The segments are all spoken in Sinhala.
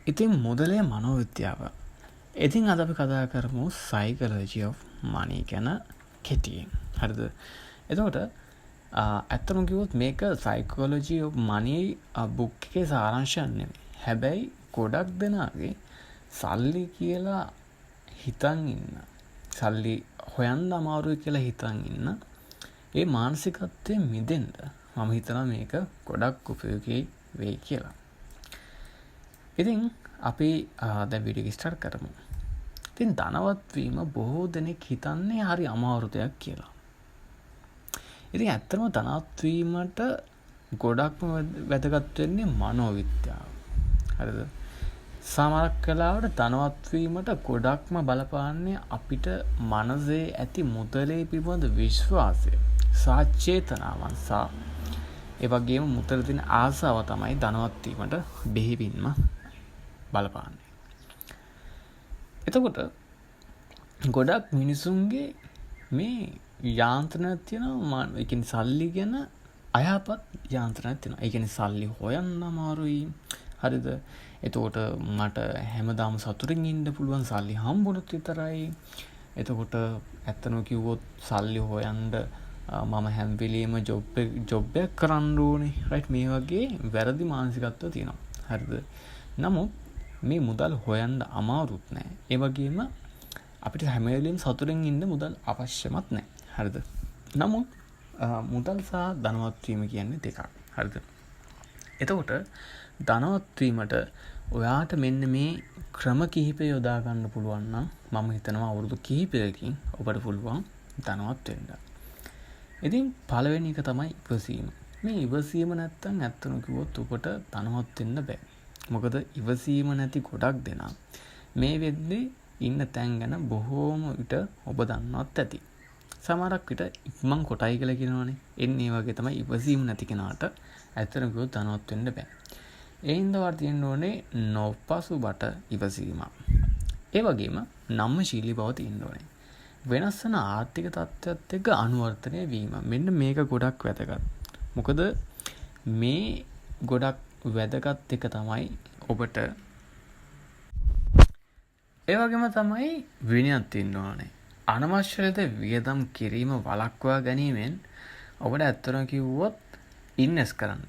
ඉතින් මුදලේ මනෝවිද්‍යාව. ඉතින් අද අපි කතා කරමු psychology of money ගැන කෙටියෙන්. හරිද? එතකොට ඇත්තම කිව්වොත් මේක psychology of money book එකේ සාරාංශයක් නෙමෙයි. හැබැයි ගොඩක් දෙනාගේ සල්ලි කියලා හිතන් ඉන්න. සල්ලි හොයන්න අමාරුයි කියලා හිතන් ඉන්න. ඒ මානසිකත්වයෙන් මිදෙන්න මම හිතනවා මේක ගොඩක් උපයෝගී වෙයි කියලා. ඉතින් අපි දැන් වීඩියෝ එක ස්ටාර්ට් කරමු. ඉතින් ධනවත් වීම බොහෝ දෙනෙක් හිතන්නේ හරි අමාරු දෙයක් කියලා. ඉතින් ඇත්තම ධනවත් වීමට ගොඩක්ම වැදගත් වෙන්නේ මනෝවිද්‍යාව. හරිද? සමහරක් වෙලාවට ධනවත් වීමට ගොඩක්ම බලපාන්නේ අපිට මනසේ ඇති මුදලේ පිළිබඳ විශ්වාසය, සාචේතනාවන් සහ ඒ වගේම මුදල දින ආසාව තමයි ධනවත් වීමට බෙහෙවින්ම බලපාන්නේ. එතකොට ගොඩක් මිනිසුන්ගේ මේ යාන්ත්‍රණයක් තියෙනවා. ඒ කියන්නේ සල්ලි ගැන අයහපත් යාන්ත්‍රණයක් තියෙනවා. ඒ කියන්නේ සල්ලි හොයන්න අමාරුයි. හරිද? එතකොට මට හැමදාම සතුටින් ඉන්න පුළුවන් සල්ලි හම්බුනොත් විතරයි. එතකොට ඇත්තම කිව්වොත් සල්ලි හොයන්න මම හැම වෙලෙම ජොබ් එකක් කරන්න ඕනේ. රයිට්? මේ වගේ වැරදි මානසිකත්වය තියෙනවා. හරිද? නමුත් මේ මුදල් හොයන්න අමාරුත් නෑ. ඒ වගේම අපිට හැම වෙලෙම සතුටින් ඉන්න මුදල් අවශ්‍යමත් නෑ. හරිද? නමුත් මුදල් සහ ධනවත් වීම කියන්නේ දෙකක්. හරිද? එතකොට ධනවත් වීමට ඔයාට මෙන්න මේ ක්‍රම කිහිපය යොදා ගන්න පුළුවන් නම් මම හිතනවා අවුරුදු කිහිපයකින් ඔබට පුළුවන් ධනවත් වෙන්න. ඉතින් පළවෙනි එක තමයි ඉවසීම. මේ ඉවසීම නැත්තම් ඇත්තම කිව්වොත් ඔබට ධනවත් වෙන්න බෑ. මොකද ඉවසීම නැති ගොඩක් දෙනා මේ වෙද්දී ඉන්න තැන් ගැන බොහෝම විට ඔබ දන්නවත් ඇති. සමහරක් විට ඉක්මන් කොටයි කියලා කියනවනේ. එන්නේ ඒ වගේ තමයි ඉවසීම නැති කෙනාට ඇත්තටම කිව්වොත් ධනවත් වෙන්න බෑ. ඒ හින්දා තියෙන්න ඕනේ නොපසුබට ඉවසීම. ඒ වගේම නම්‍යශීලී බව තියෙන්න ඕනේ. වෙනස් වෙන ආර්ථික තත්ත්වයක් එක්ක අනුවර්තනය වීම. මෙන්න මේක ගොඩක් වැදගත්. මොකද මේ ගොඩක් වැදගත් එක තමයි ඔබට ඒ වගේම තමයි විනයක් තියෙන්න ඕනේ. අනවශ්‍ය ලෙස වියදම් කිරීම වළක්වා ගැනීමෙන් ඔබට ඇත්තටම කිව්වොත් ඉන්වෙස්ට් කරන්න.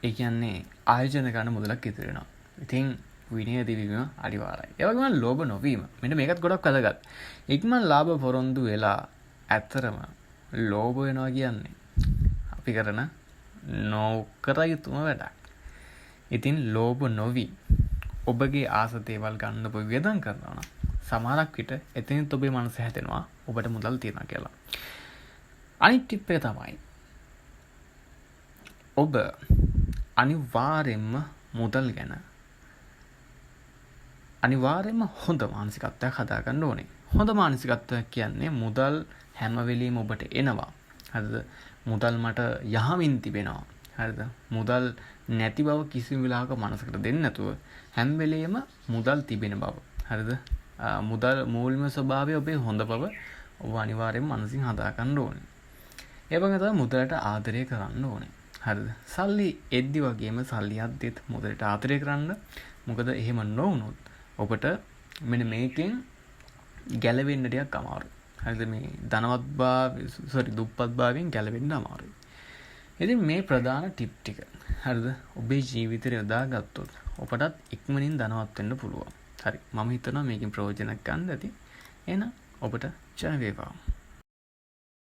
ඒ කියන්නේ ආයෝජන කරන මුදලක් ඉතිරි වෙනවා. ඉතින් විනය දිවීම අනිවාර්යයි. ඒ වගේම ලෝභ නොවීම. මෙන්න මේකත් ගොඩක් වැදගත්. ඉක්මන් ලාභ පොරොන්දු වෙලා ඇත්තරම ලෝභ වෙනවා කියන්නේ අපි කරන නොකර යුතුම වැඩක්. ඉතින් ලෝභ නොවි ඔබගේ ආස දේවල් ගන්න ඔබ වියදම් කරනවා නම් සමහරක් විට එතනින් ඔබේ මනස හැදෙනවා ඔබට මුදල් තියනවා කියලා. අනිත් ටිප් එක තමයි ඔබ අනිවාර්යෙන්ම මුදල් ගැන අනිවාර්යෙන්ම හොඳ මානසිකත්වයක් හදාගන්න ඕනේ. හොඳ මානසිකත්වයක් කියන්නේ මුදල් හැම වෙලෙම ඔබට එනවා. හරිද? මුදල් මට යහමින් තිබෙනවා. හරිද? මුදල් නැති බව කිසිම වෙලාවක මනසකට දෙන්නේ නැතුව හැම වෙලෙම මුදල් තිබෙන බව. හරිද? මුදල් මූලික ස්වභාවය ඔබේ හොඳ බව ඔබ අනිවාර්යෙන්ම මනසින් හදාගන්න ඕනේ. ඒ වගේම තමයි මුදලට ආදරය කරන්න ඕනේ. හරිද? සල්ලි එද්දි වගේම සල්ලි අද්දිත් මුදලට ආදරය කරන්න. මොකද එහෙම නොවුනොත් ඔබට මෙන්න මේකෙන් ගැලවෙන්න ටිකක් අමාරුයි. හරිද? මේ දුප්පත් භාවයෙන් ගැලවෙන්න අමාරුයි. ඉතින් මේ ප්‍රධාන ටිප් ටික හරිද? ඔබේ ජීවිතේ යොදාගත්තොත් ඔබටත් ඉක්මනින් ධනවත් වෙන්න පුළුවන්. හරි. මම හිතනවා මේකෙන් ප්‍රයෝජනක් ගන්න ඇති. එහෙනම් ඔබට ජය වේවා.